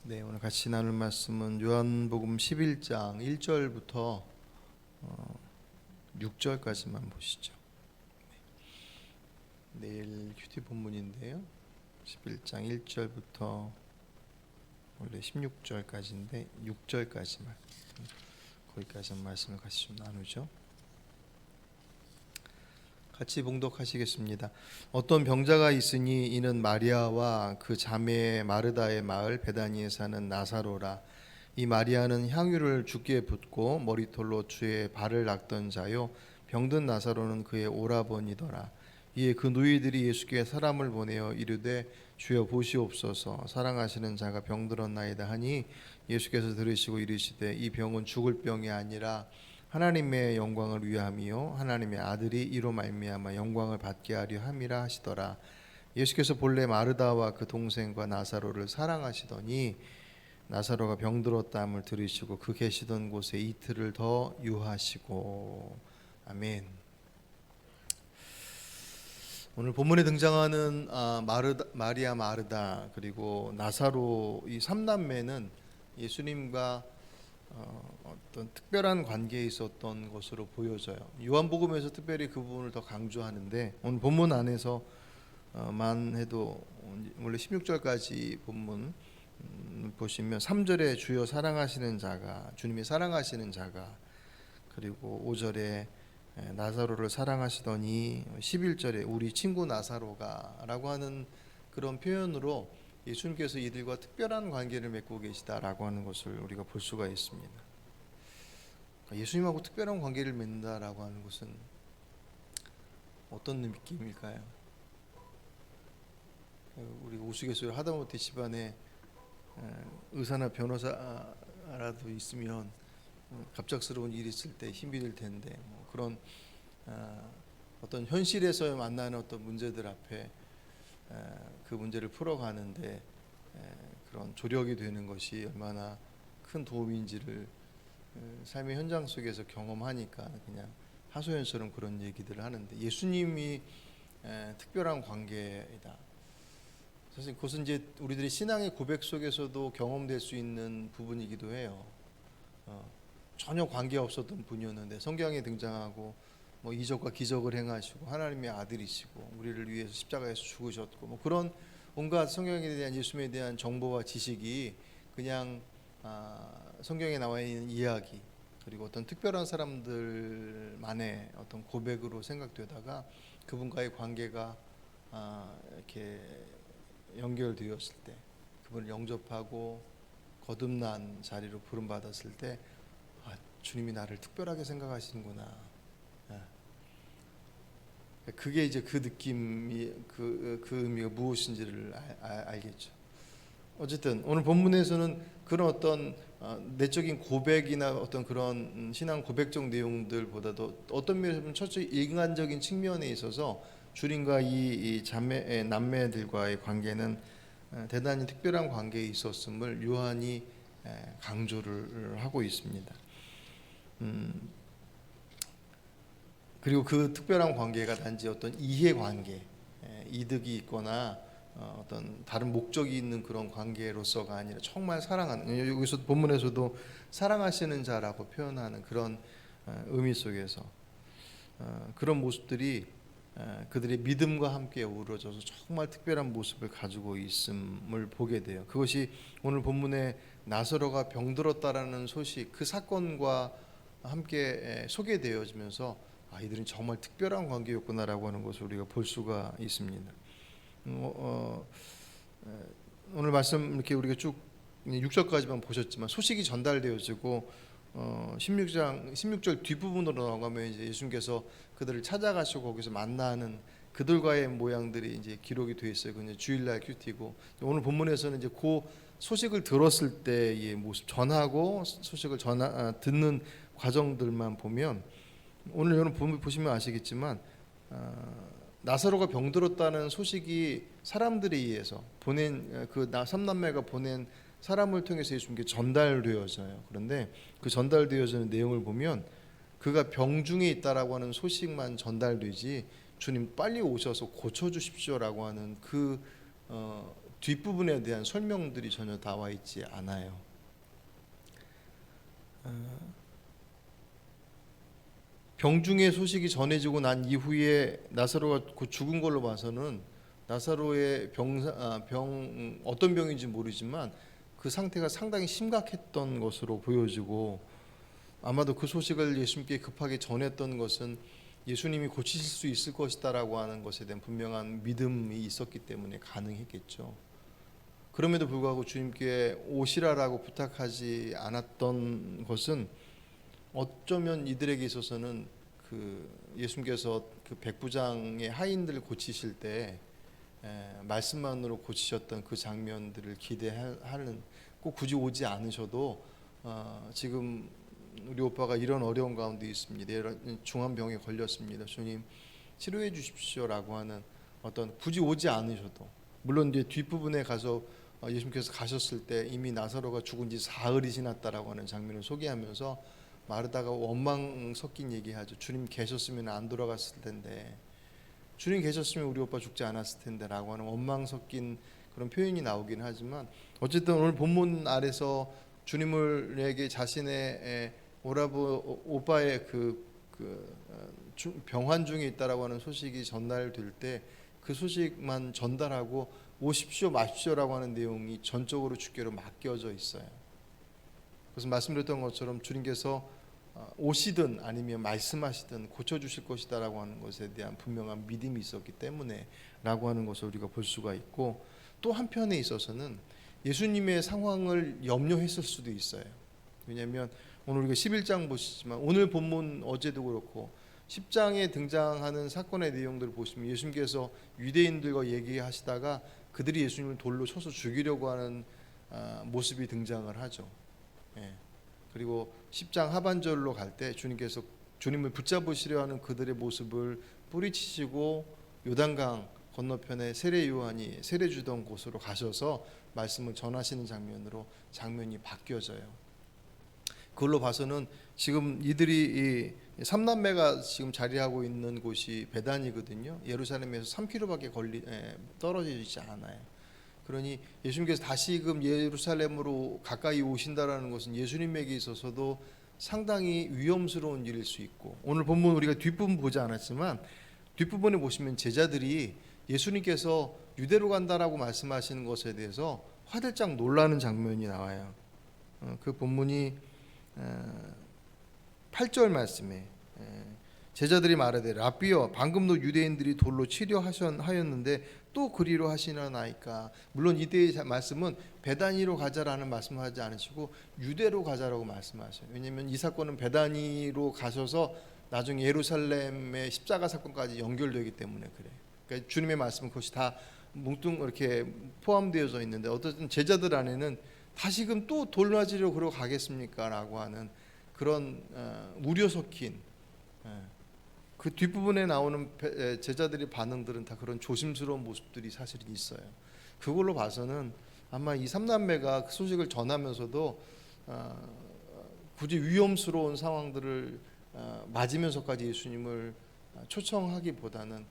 네, 오늘 같이 나눌 말씀은 요한복음 11장 1절부터 6절까지만 보시죠. 내일 큐티 본문인데요. 11장 1절부터 원래 16절까지인데 6절까지만 거기까지 말씀을 같이 좀 나누죠. 같이 봉독하시겠습니다. 어떤 병자가 있으니 이는 마리아와 그 자매 마르다의 마을 베다니에 사는 나사로라. 이 마리아는 향유를 주기에 붓고 머리털로 주의 발을 닦던 자요, 병든 나사로는 그의 오라버니더라. 이에 그 누이들이 예수께 사람을 보내어 이르되 주여 보시옵소서, 사랑하시는 자가 병들었나이다 하니 예수께서 들으시고 이르시되 이 병은 죽을 병이 아니라 하나님의 영광을 위함이요 하나님의 아들이 이로 말미암아 영광을 받게 하려 함이라 하시더라. 예수께서 본래 마르다와 그 동생과 나사로를 사랑하시더니 나사로가 병들었다함을 들으시고 그 계시던 곳에 이틀을 더 유하시고. 아멘. 오늘 본문에 등장하는 마리아 마르다 그리고 나사로 이 3남매는 예수님과 어떤 특별한 관계에 있었던 것으로 보여져요. 요한복음에서 특별히 그 부분을 더 강조하는데 오늘 본문 안에서만 해도 원래 16절까지 본문 보시면 3절에 주여 사랑하시는 자가, 주님이 사랑하시는 자가, 그리고 5절에 나사로를 사랑하시더니 11절에 우리 친구 나사로가 라고 하는 그런 표현으로 예수님께서 이들과 특별한 관계를 맺고 계시다라고 하는 것을 우리가 볼 수가 있습니다. 예수님하고 특별한 관계를 맺는다라고 하는 것은 어떤 느낌일까요? 우리 우스갯소리 하다못해 집안에 의사나 변호사라도 있으면 갑작스러운 일이 있을 때 힘이 들 텐데 그런 어떤 현실에서 만나는 어떤 문제들 앞에 그 문제를 풀어가는데 그런 조력이 되는 것이 얼마나 큰 도움인지를 삶의 현장 속에서 경험하니까 그냥 하소연처럼 그런 얘기들을 하는데, 예수님이 특별한 관계이다. 사실 그것은 이제 우리들의 신앙의 고백 속에서도 경험될 수 있는 부분이기도 해요. 전혀 관계 없었던 분이었는데 성경에 등장하고 이적과 기적을 행하시고 하나님의 아들이시고 우리를 위해서 십자가에서 죽으셨고 그런 온갖 성경에 대한, 예수님에 대한 정보와 지식이 그냥 성경에 나와 있는 이야기 그리고 어떤 특별한 사람들만의 어떤 고백으로 생각되다가 그분과의 관계가 이렇게 연결되었을 때, 그분을 영접하고 거듭난 자리로 부름받았을 때 주님이 나를 특별하게 생각하시는구나. 그게 이제 그 느낌이 그 의미가 무엇인지를 알겠죠. 어쨌든 오늘 본문에서는 그런 어떤 내적인 고백이나 어떤 그런 신앙 고백적 내용들보다도 어떤 면에서 보면 철저히 인간적인 측면에 있어서 주님과 이 자매 남매들과의 관계는 대단히 특별한 관계에 있었음을 요한이 강조를 하고 있습니다. 그리고 그 특별한 관계가 단지 어떤 이해관계, 이득이 있거나 어떤 다른 목적이 있는 그런 관계로서가 아니라 정말 사랑하는, 여기서 본문에서도 사랑하시는 자라고 표현하는 그런 의미 속에서 그런 모습들이 그들의 믿음과 함께 어우러져서 정말 특별한 모습을 가지고 있음을 보게 돼요. 그것이 오늘 본문에 나사로가 병들었다라는 소식, 그 사건과 함께 소개되어지면서 이들은 정말 특별한 관계였구나라고 하는 것을 우리가 볼 수가 있습니다. 오늘 말씀 이렇게 우리가 쭉 6절까지만 보셨지만 소식이 전달되어지고 16절 뒷부분으로 나가면 이제 예수님께서 그들을 찾아가시고 거기서 만나는 그들과의 모양들이 이제 기록이 되어 있어요. 그냥 주일날 큐티고, 오늘 본문에서는 이제 그 소식을 들었을 때의 모습, 전하고 소식을 듣는 과정들만 보면, 오늘 여러분 보시면 아시겠지만 나사로가 병들었다는 소식이 사람들에 의해서 보낸 그 삼남매가 보낸 사람을 통해서 예수님께 전달되어져요. 그런데 그 전달되어지는 내용을 보면 그가 병중에 있다라고 하는 소식만 전달되지 주님 빨리 오셔서 고쳐주십시오라고 하는 그 뒷부분에 대한 설명들이 전혀 나와 있지 않아요. 병중의 소식이 전해지고 난 이후에 나사로가 곧 죽은 걸로 봐서는 나사로의 병 어떤 병인지 모르지만 그 상태가 상당히 심각했던 것으로 보여지고, 아마도 그 소식을 예수님께 급하게 전했던 것은 예수님이 고치실 수 있을 것이다라고 하는 것에 대한 분명한 믿음이 있었기 때문에 가능했겠죠. 그럼에도 불구하고 주님께 오시라라고 부탁하지 않았던 것은 어쩌면 이들에게 있어서는 그 예수님께서 그 백부장의 하인들을 고치실 때 말씀만으로 고치셨던 그 장면들을 기대하는, 꼭 굳이 오지 않으셔도 지금 우리 오빠가 이런 어려운 가운데 있습니다, 이런 중한 병에 걸렸습니다, 주님 치료해 주십시오라고 하는 어떤, 굳이 오지 않으셔도, 물론 이제 뒷부분에 가서 예수님께서 가셨을 때 이미 나사로가 죽은 지 사흘이 지났다라고 하는 장면을 소개하면서 마르다가 원망 섞인 얘기하죠. 주님 계셨으면 안 돌아갔을 텐데, 주님 계셨으면 우리 오빠 죽지 않았을 텐데라고 하는 원망 섞인 그런 표현이 나오긴 하지만, 어쨌든 오늘 본문 아래서 주님을에게 자신의 오빠의 병환 중에 있다라고 하는 소식이 전달될 때 그 소식만 전달하고 오십시오 마십시오라고 하는 내용이 전적으로 주께로 맡겨져 있어요. 그래서 말씀드렸던 것처럼 주님께서 오시든 아니면 말씀하시든 고쳐주실 것이다라고 하는 것에 대한 분명한 믿음이 있었기 때문에 라고 하는 것을 우리가 볼 수가 있고, 또 한편에 있어서는 예수님의 상황을 염려했을 수도 있어요. 왜냐하면 오늘 우리가 11장 보시지만, 오늘 본문 어제도 그렇고 10장에 등장하는 사건의 내용들을 보시면 예수님께서 유대인들과 얘기하시다가 그들이 예수님을 돌로 쳐서 죽이려고 하는 모습이 등장을 하죠. 그리고 10장 하반절로 갈 때 주님께서 주님을 붙잡으시려 하는 그들의 모습을 뿌리치시고 요단강 건너편에 세례 요한이 세례 주던 곳으로 가셔서 말씀을 전하시는 장면이 바뀌어져요. 그걸로 봐서는 지금 이들이 이 삼남매가 지금 자리하고 있는 곳이 베단이거든요. 예루살렘에서 3km밖에 떨어져 있지 않아요. 그러니 예수님께서 다시금 예루살렘으로 가까이 오신다라는 것은 예수님에게 있어서도 상당히 위험스러운 일일 수 있고, 오늘 본문 우리가 뒷부분 보지 않았지만 뒷부분에 보시면 제자들이 예수님께서 유대로 간다라고 말씀하시는 것에 대해서 화들짝 놀라는 장면이 나와요. 그 본문이 8절 말씀에 제자들이 말하되 라비여 방금도 유대인들이 돌로 치려 하였는데 또 그리로 하시나이까. 물론 이때의 말씀은 베다니로 가자라는 말씀을 하지 않으시고 유대로 가자라고 말씀하셔요. 왜냐하면 이 사건은 베다니로 가셔서 나중에 예루살렘의 십자가 사건까지 연결되기 때문에 그래요. 그러니까 주님의 말씀은 그것이 다 뭉뚱 이렇게 포함되어져 있는데, 어쨌든 제자들 안에는 다시금 또 돌 맞으려 그러 가겠습니까? 라고 하는 그런 우려 섞인 그 뒷부분에 나오는 제자들의 반응들은 다 그런 조심스러운 모습들이 사실은 있어요. 그걸로 봐서는 아마 이 삼남매가 그 소식을 전하면서도 굳이 위험스러운 상황들을 맞으면서까지 예수님을 초청하기보다는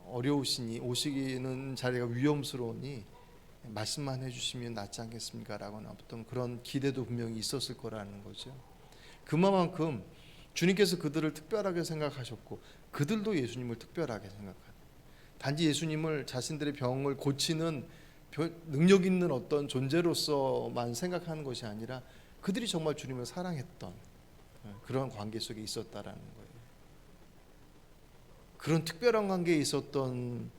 어려우시니 오시기는 자리가 위험스러우니 말씀만 해주시면 낫지 않겠습니까? 라고 하는 어떤 그런 기대도 분명히 있었을 거라는 거죠. 그만큼 주님께서 그들을 특별하게 생각하셨고 그들도 예수님을 특별하게 생각하는, 단지 예수님을 자신들의 병을 고치는 능력 있는 어떤 존재로서만 생각하는 것이 아니라 그들이 정말 주님을 사랑했던 그런 관계 속에 있었다라는 거예요. 그런 특별한 관계에 있었던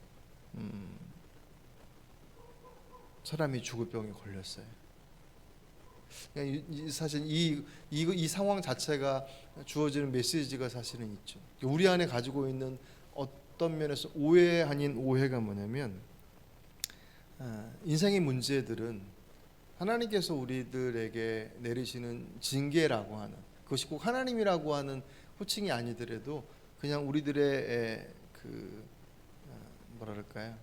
사람이 죽을 병에 걸렸어요. 사실 이 상황 자체가 주어지는 메시지가 사실은 있죠. 우리 안에 가지고 있는 어떤 면에서 오해 아닌 오해가 뭐냐면, 인생의 문제들은 하나님께서 우리들에게 내리시는 징계라고 하는, 그것이 꼭 하나님이라고 하는 호칭이 아니더라도 그냥 우리들의 뭐랄까요,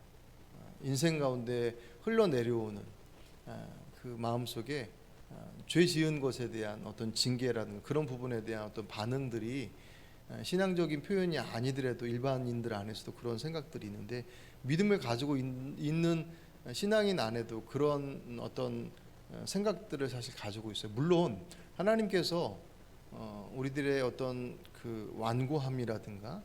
인생 가운데 흘러내려오는 그 마음속에 죄 지은 것에 대한 어떤 징계라든가 그런 부분에 대한 어떤 반응들이 신앙적인 표현이 아니더라도 일반인들 안에서도 그런 생각들이 있는데, 믿음을 가지고 있는 신앙인 안에도 그런 어떤 생각들을 사실 가지고 있어요. 물론 하나님께서 우리들의 어떤 그 완고함이라든가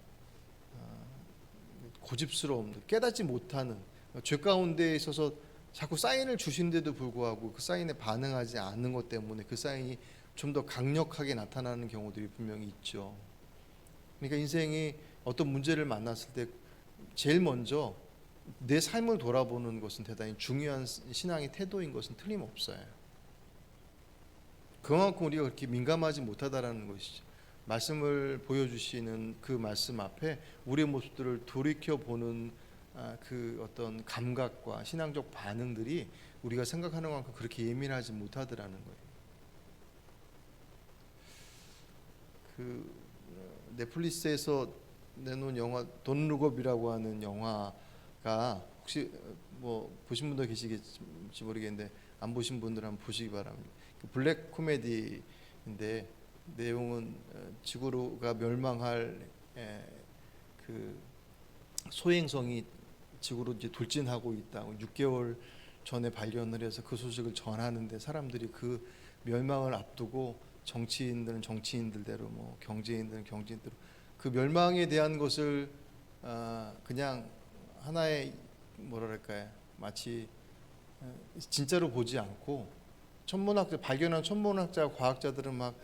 고집스러움, 깨닫지 못하는 죄 가운데 있어서 자꾸 사인을 주신데도 불구하고 그 사인에 반응하지 않는 것 때문에 그 사인이 좀 더 강력하게 나타나는 경우들이 분명히 있죠. 그러니까 인생이 어떤 문제를 만났을 때 제일 먼저 내 삶을 돌아보는 것은 대단히 중요한 신앙의 태도인 것은 틀림없어요. 그만큼 우리가 그렇게 민감하지 못하다라는 것이죠. 말씀을 보여주시는 그 말씀 앞에 우리의 모습들을 돌이켜보는 그 어떤 감각과 신앙적 반응들이 우리가 생각하는 만큼 그렇게 예민하지 못하더라는 거예요. 그 넷플릭스에서 내놓은 영화 돈 룩업이라고 하는 영화가 혹시 뭐 보신 분도 계시겠지 모르겠는데 안 보신 분들은 한번 보시기 바랍니다. 그 블랙 코미디인데 내용은 지구가 멸망할 그 소행성이 지구로 이제 돌진하고 있다. 6개월 전에 발견을 해서 그 소식을 전하는데 사람들이 그 멸망을 앞두고 정치인들은 정치인들대로 뭐 경제인들은 경제인대로 그 멸망에 대한 것을 그냥 하나의 뭐랄까요 마치 진짜로 보지 않고 천문학자 발견한 천문학자 과학자들은 막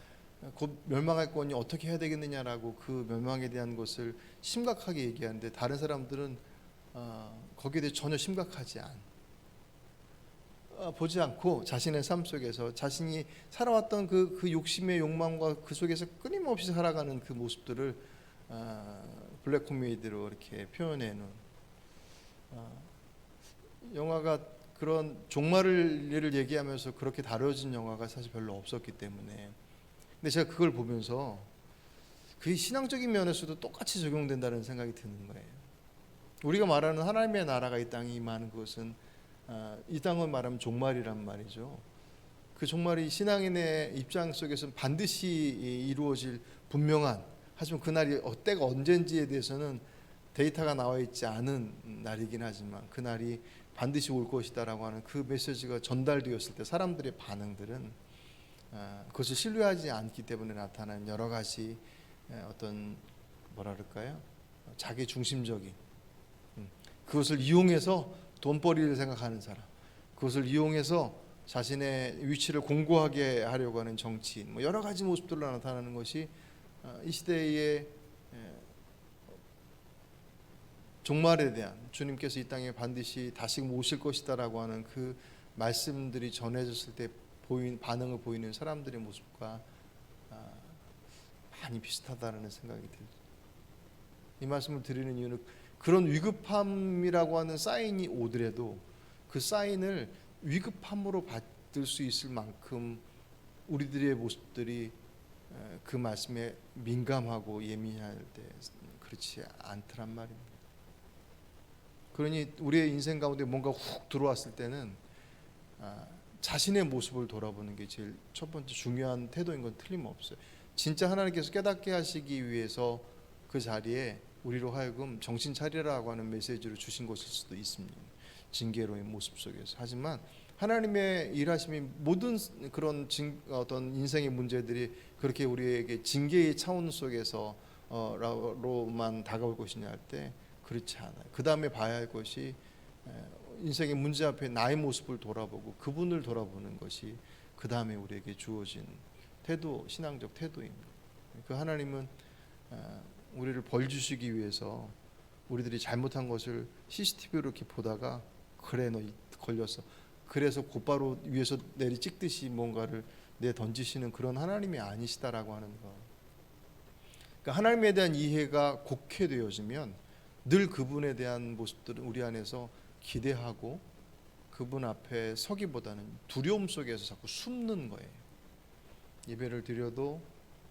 곧 멸망할 거니 어떻게 해야 되겠느냐라고 그 멸망에 대한 것을 심각하게 얘기하는데 다른 사람들은 거기에 대해 전혀 심각하지 보지 않고 자신의 삶 속에서 자신이 살아왔던 그 욕심의 욕망과 그 속에서 끊임없이 살아가는 그 모습들을 블랙 코미디로 이렇게 표현해 놓은 영화가 그런 종말을 얘기하면서 그렇게 다뤄진 영화가 사실 별로 없었기 때문에 근데 제가 그걸 보면서 그게 신앙적인 면에서도 똑같이 적용된다는 생각이 드는 거예요. 우리가 말하는 하나님의 나라가 이 땅에 임하는 것은 이 땅을 말하면 종말이란 말이죠. 그 종말이 신앙인의 입장 속에서는 반드시 이루어질 분명한 하지만 그날이 때가 언젠지에 대해서는 데이터가 나와 있지 않은 날이긴 하지만 그날이 반드시 올 것이다라고 하는 그 메시지가 전달되었을 때 사람들의 반응들은 그것을 신뢰하지 않기 때문에 나타나는 여러 가지 어떤 뭐라 그럴까요? 자기 중심적인 그것을 이용해서 돈벌이를 생각하는 사람, 그것을 이용해서 자신의 위치를 공고하게 하려고 하는 정치인, 뭐 여러 가지 모습들로 나타나는 것이 이 시대의 종말에 대한 주님께서 이 땅에 반드시 다시 오실 것이다라고 하는 그 말씀들이 전해졌을 때 반응을 보이는 사람들의 모습과 많이 비슷하다는 생각이 들죠. 이 말씀을 드리는 이유는 그런 위급함이라고 하는 사인이 오더라도 그 사인을 위급함으로 받을 수 있을 만큼 우리들의 모습들이 그 말씀에 민감하고 예민할 때 그렇지 않더란 말입니다. 그러니 우리의 인생 가운데 뭔가 훅 들어왔을 때는 자신의 모습을 돌아보는 게 제일 첫 번째 중요한 태도인 건 틀림없어요. 진짜 하나님께서 깨닫게 하시기 위해서 그 자리에 우리로 하여금 정신 차리라고 하는 메시지를 주신 것일 수도 있습니다. 징계로의 모습 속에서. 하지만 하나님의 일하심이 모든 그런 어떤 인생의 문제들이 그렇게 우리에게 징계의 차원 속에서 로만 다가올 것이냐 할 때 그렇지 않아요. 그 다음에 봐야 할 것이 인생의 문제 앞에 나의 모습을 돌아보고 그분을 돌아보는 것이 그 다음에 우리에게 주어진 태도, 신앙적 태도입니다. 그 하나님은 우리를 벌 주시기 위해서 우리들이 잘못한 것을 CCTV로 이렇게 보다가 그래 너 걸렸어. 그래서 곧바로 위에서 내리 찍듯이 뭔가를 내 던지시는 그런 하나님이 아니시다라고 하는 거. 그러니까 하나님에 대한 이해가 곡해되어지면 늘 그분에 대한 모습들은 우리 안에서 기대하고 그분 앞에 서기보다는 두려움 속에서 자꾸 숨는 거예요. 예배를 드려도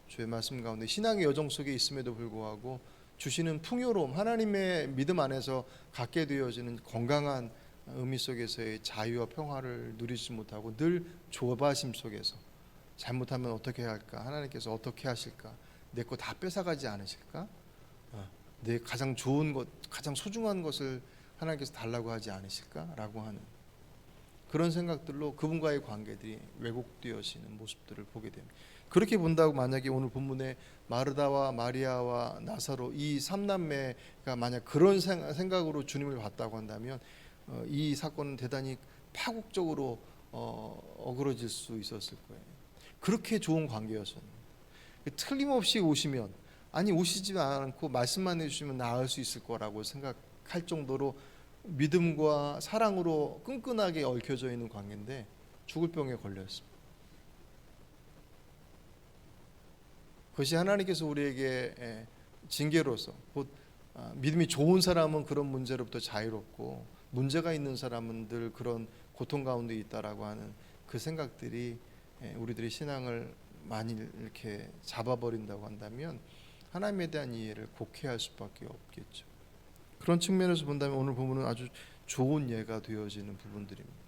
주의 말씀 가운데 신앙의 여정 속에 있음에도 불구하고 주시는 풍요로움, 하나님의 믿음 안에서 갖게 되어지는 건강한 의미 속에서의 자유와 평화를 누리지 못하고 늘 조바심 속에서 잘못하면 어떻게 할까? 하나님께서 어떻게 하실까? 내 거 다 뺏어가지 않으실까? 내 가장 좋은 것, 가장 소중한 것을 하나님께서 달라고 하지 않으실까라고 하는 그런 생각들로 그분과의 관계들이 왜곡되어지는 모습들을 보게 됩니다. 그렇게 본다고 만약에 오늘 본문에 마르다와 마리아와 나사로 이 3남매가 만약 그런 생각으로 주님을 봤다고 한다면 이 사건은 대단히 파국적으로 어그러질 수 있었을 거예요. 그렇게 좋은 관계였었는데 틀림없이 오시면 아니 오시지 않고 말씀만 해주시면 나을 수 있을 거라고 생각할 정도로 믿음과 사랑으로 끈끈하게 얽혀져 있는 관계인데 죽을 병에 걸렸습니다. 그것이 하나님께서 우리에게 징계로서 곧 믿음이 좋은 사람은 그런 문제로부터 자유롭고 문제가 있는 사람은 늘 그런 고통 가운데 있다라고 하는 그 생각들이 우리들의 신앙을 많이 이렇게 잡아버린다고 한다면 하나님에 대한 이해를 곡해할 수밖에 없겠죠. 그런 측면에서 본다면 오늘 본문은 아주 좋은 예가 되어지는 부분들입니다.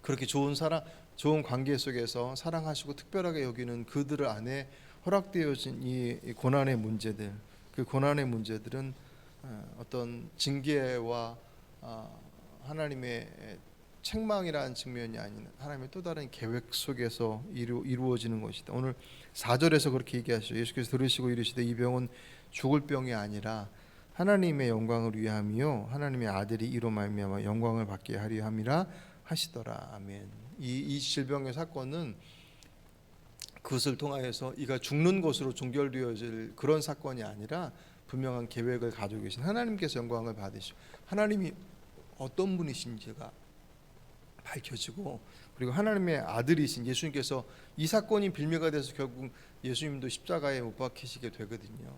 그렇게 좋은 관계 속에서 사랑하시고 특별하게 여기는 그들 안에 허락되어진 이 고난의 문제들, 그 고난의 문제들은 어떤 징계와 하나님의 책망이라는 측면이 아닌 하나님의 또 다른 계획 속에서 이루어지는 것이다. 오늘 4절에서 그렇게 얘기하시죠. 예수께서 들으시고 이르시되 이 병은 죽을 병이 아니라 하나님의 영광을 위함이요 하나님의 아들이 이로 말미암아 영광을 받게 하려 함이라 하시더라. 아멘. 이 질병의 사건은 그것을 통하여서 이가 죽는 것으로 종결되어질 그런 사건이 아니라 분명한 계획을 가지고 계신 하나님께서 영광을 받으시고 하나님이 어떤 분이신지가 밝혀지고 그리고 하나님의 아들이신 예수님께서 이 사건이 빌미가 돼서 결국 예수님도 십자가에 못 박히시게 되거든요.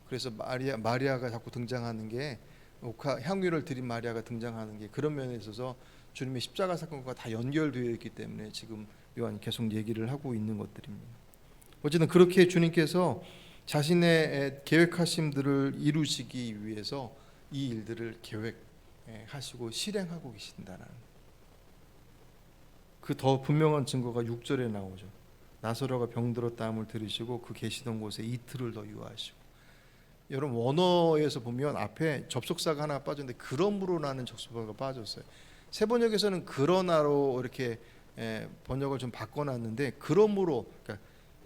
그래서 마리아가 자꾸 등장하는 게 향유를 드린 마리아가 등장하는 게 그런 면에 있어서 주님의 십자가 사건과 다 연결되어 있기 때문에 지금 요한 계속 얘기를 하고 있는 것들입니다. 어쨌든 그렇게 주님께서 자신의 계획하심들을 이루시기 위해서 이 일들을 계획하시고 실행하고 계신다는 그 더 분명한 증거가 6절에 나오죠. 나사로가 병들었다함을 들으시고 그 계시던 곳에 이틀을 더 유하시고. 여러분 원어에서 보면 앞에 접속사가 하나 빠졌는데 그러므로라는 접속사가 빠졌어요. 세 번역에서는 그러나로 이렇게 번역을 좀 바꿔놨는데 그러므로, 그러니까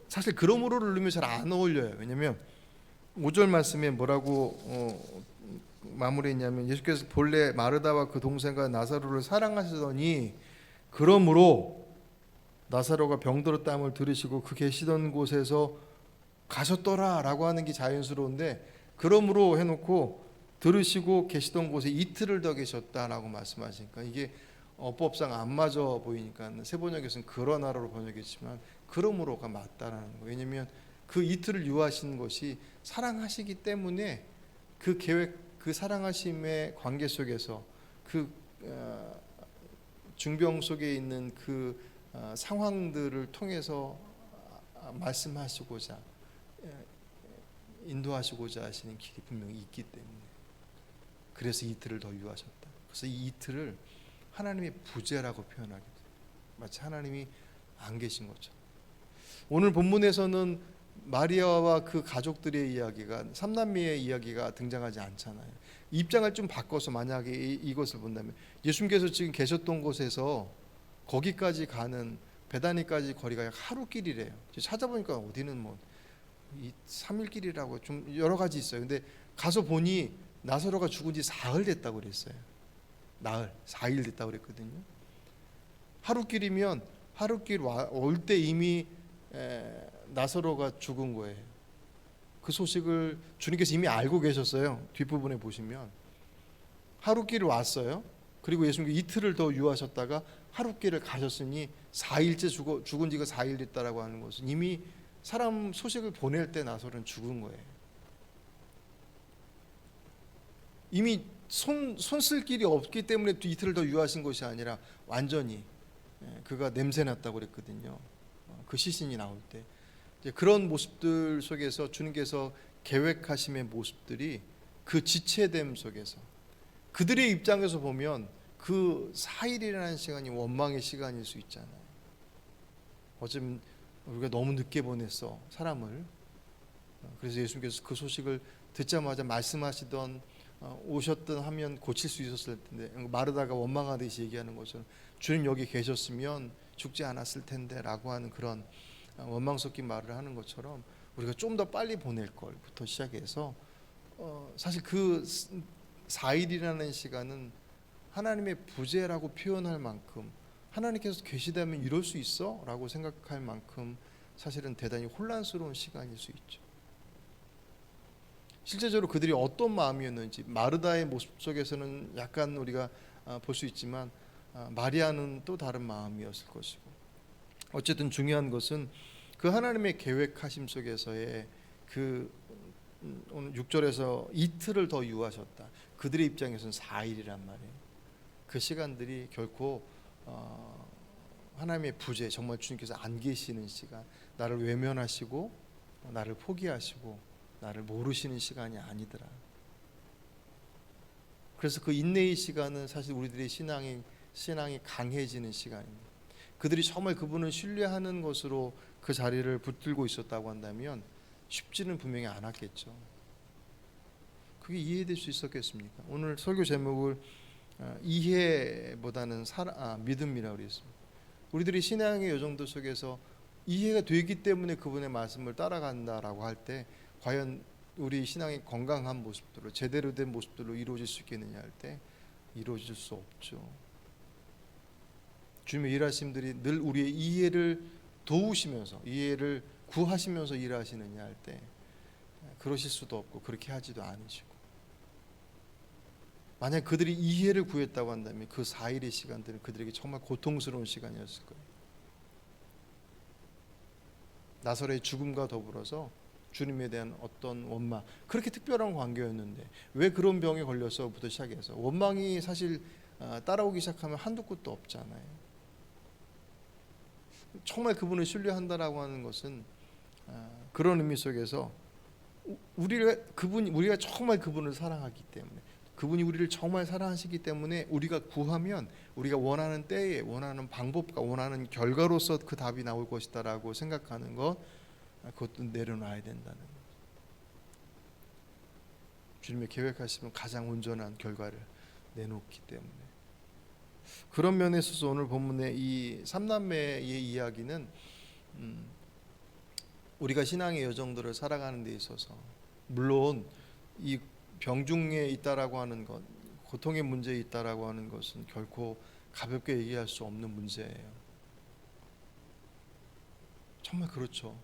사실 그러므로를 넣으면 잘 안 어울려요. 왜냐하면 5절 말씀에 뭐라고 마무리했냐면 예수께서 본래 마르다와 그 동생과 나사로를 사랑하시더니 그러므로 나사로가 병들었다함을 들으시고 그 계시던 곳에서 가셨더라라고 하는 게 자연스러운데 그러므로 해놓고 들으시고 계시던 곳에 이틀을 더 계셨다라고 말씀하시니까 이게 어법상 안 맞아 보이니까 세 번역에서는 그러나로 번역했지만 그러므로가 맞다라는 거예요. 왜냐하면 그 이틀을 유하신 것이 사랑하시기 때문에 그 계획, 그 사랑하심의 관계 속에서 그 중병 속에 있는 그 상황들을 통해서 말씀하시고자 인도하시고자 하시는 길이 분명히 있기 때문에 그래서 이틀을 더 유하셨다. 그래서 이 이틀을 하나님의 부재라고 표현하게 돼요. 마치 하나님이 안 계신 것처럼. 오늘 본문에서는 마리아와 그 가족들의 이야기가 삼남매의 이야기가 등장하지 않잖아요. 입장을 좀 바꿔서 만약에 이것을 본다면 예수님께서 지금 계셨던 곳에서 거기까지 가는 베다니까지 거리가 약 하루 길이래요. 찾아보니까 어디는 뭐 3일 길이라고 좀 여러 가지 있어요. 근데 가서 보니 나사로가 죽은 지 사흘 됐다고 그랬어요. 나흘, 4일 됐다고 그랬거든요. 하루 길이면 하루 길 올 때 이미 나사로가 죽은 거예요. 그 소식을 주님께서 이미 알고 계셨어요. 뒷부분에 보시면 하루 길을 왔어요. 그리고 예수님께서 이틀을 더 유하셨다가 하루 길을 가셨으니 4일째 죽은 지가 4일 됐다라고 하는 것은 이미 사람 소식을 보낼 때 나사로는 죽은 거예요. 이미 손 쓸 길이 없기 때문에 이틀을 더 유하신 것이 아니라 완전히 그가 냄새 났다고 그랬거든요. 그 시신이 나올 때 그런 모습들 속에서 주님께서 계획하심의 모습들이 그 지체됨 속에서 그들의 입장에서 보면 그 4일이라는 시간이 원망의 시간일 수 있잖아요. 어쩌면 우리가 너무 늦게 보냈어 사람을. 그래서 예수님께서 그 소식을 듣자마자 말씀하시던 오셨던 하면 고칠 수 있었을 텐데, 마르다가 원망하듯이 얘기하는 것처럼 주님 여기 계셨으면 죽지 않았을 텐데라고 하는 그런 원망 섞인 말을 하는 것처럼 우리가 좀 더 빨리 보낼 걸부터 시작해서 사실 그 4일이라는 시간은 하나님의 부재라고 표현할 만큼, 하나님께서 계시다면 이럴 수 있어? 라고 생각할 만큼 사실은 대단히 혼란스러운 시간일 수 있죠. 실제적으로 그들이 어떤 마음이었는지 마르다의 모습 속에서는 약간 우리가 볼 수 있지만 마리아는 또 다른 마음이었을 것이고, 어쨌든 중요한 것은 그 하나님의 계획하심 속에서의 그 오늘 6절에서 이틀을 더 유하셨다. 그들의 입장에서는 4일이란 말이에요. 그 시간들이 결코 하나님의 부재, 정말 주님께서 안 계시는 시간, 나를 외면하시고 나를 포기하시고 나를 모르시는 시간이 아니더라. 그래서 그 인내의 시간은 사실 우리들의 신앙이 강해지는 시간입니다. 그들이 정말 그분을 신뢰하는 것으로 그 자리를 붙들고 있었다고 한다면 쉽지는 분명히 않았겠죠. 그게 이해될 수 있었겠습니까? 오늘 설교 제목을 이해보다는 믿음이라고 그랬습니다. 우리들이 신앙의 여정도 속에서 이해가 되기 때문에 그분의 말씀을 따라간다라고 할 때 과연 우리 신앙의 건강한 모습들로, 제대로 된 모습들로 이루어질 수 있겠느냐 할 때 이루어질 수 없죠. 주님의 일하심들이 늘 우리의 이해를 도우시면서, 이해를 구하시면서 일하시느냐 할 때 그러실 수도 없고 그렇게 하지도 않으시고, 만약 그들이 이해를 구했다고 한다면 그 4일의 시간들은 그들에게 정말 고통스러운 시간이었을 거예요. 나사로의 죽음과 더불어서 주님에 대한 어떤 원망, 그렇게 특별한 관계였는데 왜 그런 병에 걸려서부터 시작해서 원망이 사실 따라오기 시작하면 한두 끝도 없잖아요. 정말 그분을 신뢰한다라고 하는 것은 그런 의미 속에서 우리가 정말 그분을 사랑하기 때문에, 그분이 우리를 정말 사랑하시기 때문에 우리가 구하면 우리가 원하는 때에 원하는 방법과 원하는 결과로서 그 답이 나올 것이다라고 생각하는 것, 그것도 내려놔야 된다는 것. 주님의 계획하시면 가장 온전한 결과를 내놓기 때문에, 그런 면에 있어서 오늘 본문의 이 삼남매의 이야기는 우리가 신앙의 여정들을 살아가는 데 있어서 물론 이 병중에 있다라고 하는 것, 고통의 문제에 있다라고 하는 것은 결코 가볍게 얘기할 수 없는 문제예요. 정말 그렇죠.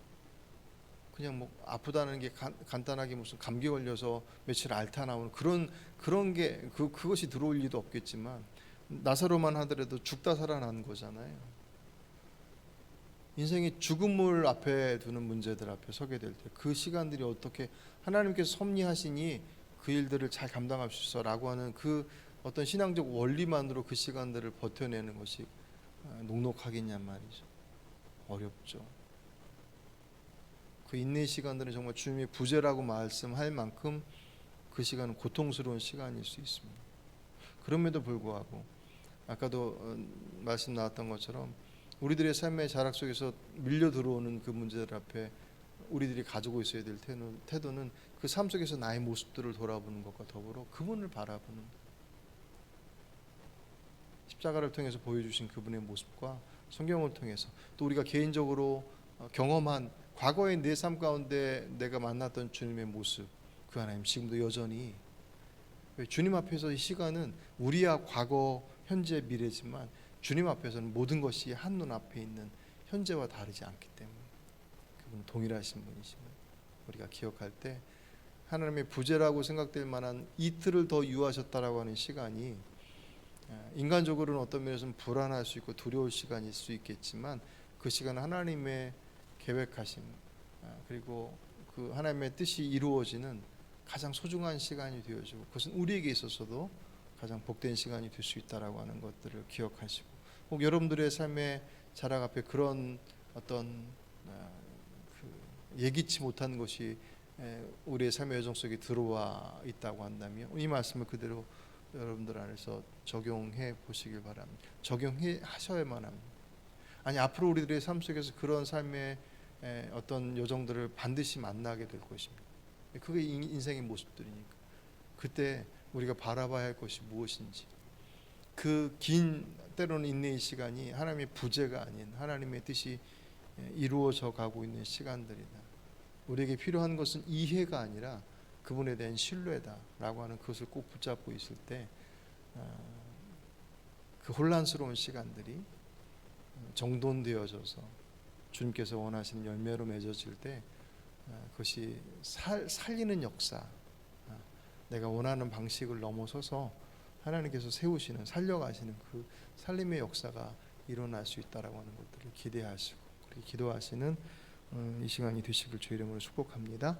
그냥 뭐 아프다는 게 간단하게 무슨 감기 걸려서 며칠 앓다 나오는 그런 게 그것이 들어올 리도 없겠지만, 나사로만 하더라도 죽다 살아난 거잖아요. 인생의 죽음을 앞에 두는 문제들 앞에 서게 될 때 그 시간들이 어떻게 하나님께서 섭리하시니 그 일들을 잘 감당할 수 있어라고 하는 그 어떤 신앙적 원리만으로 그 시간들을 버텨내는 것이 녹록하겠냔 말이죠. 어렵죠. 그 인내의 시간들은 정말 주님의 부재라고 말씀할 만큼 그 시간은 고통스러운 시간일 수 있습니다. 그럼에도 불구하고 아까도 말씀 나왔던 것처럼 우리들의 삶의 자락 속에서 밀려 들어오는 그 문제들 앞에 우리들이 가지고 있어야 될 태도는 그 삶 속에서 나의 모습들을 돌아보는 것과 더불어 그분을 바라보는, 십자가를 통해서 보여주신 그분의 모습과 성경을 통해서 또 우리가 개인적으로 경험한 과거의 내 삶 가운데 내가 만났던 주님의 모습, 그 하나님 지금도 여전히 주님 앞에서 이 시간은 우리야 과거, 현재, 미래지만 주님 앞에서는 모든 것이 한눈 앞에 있는 현재와 다르지 않기 때문에 그분은 동일하신 분이심을 우리가 기억할 때 하나님의 부재라고 생각될 만한 이틀을 더 유하셨다라고 하는 시간이 인간적으로는 어떤 면에서는 불안할 수 있고 두려울 시간일 수 있겠지만, 그 시간은 하나님의 계획하심 그리고 그 하나님의 뜻이 이루어지는 가장 소중한 시간이 되어지고, 그것은 우리에게 있어서도 가장 복된 시간이 될 수 있다라고 하는 것들을 기억하시고, 혹 여러분들의 삶의 자락 앞에 그런 어떤 예기치 못한 것이 우리의 삶의 여정 속에 들어와 있다고 한다면 이 말씀을 그대로 여러분들 안에서 적용해 보시길 바랍니다. 적용해 하셔야만 합니다. 아니, 앞으로 우리들의 삶 속에서 그런 삶의 어떤 여정들을 반드시 만나게 될 것입니다. 그게 인생의 모습들이니까 그때 우리가 바라봐야 할 것이 무엇인지, 그 긴 때로는 인내의 시간이 하나님의 부재가 아닌 하나님의 뜻이 이루어져 가고 있는 시간들이다. 우리에게 필요한 것은 이해가 아니라 그분에 대한 신뢰다라고 하는 그것을 꼭 붙잡고 있을 때 그 혼란스러운 시간들이 정돈되어져서 주님께서 원하시는 열매로 맺어질 때 그것이 살리는 역사, 내가 원하는 방식을 넘어서서 하나님께서 세우시는, 살려가시는 그 살림의 역사가 일어날 수 있다라고 하는 것들을 기대하시고 그렇게 기도하시는 이 시간이 되시길 주의 이름으로 축복합니다.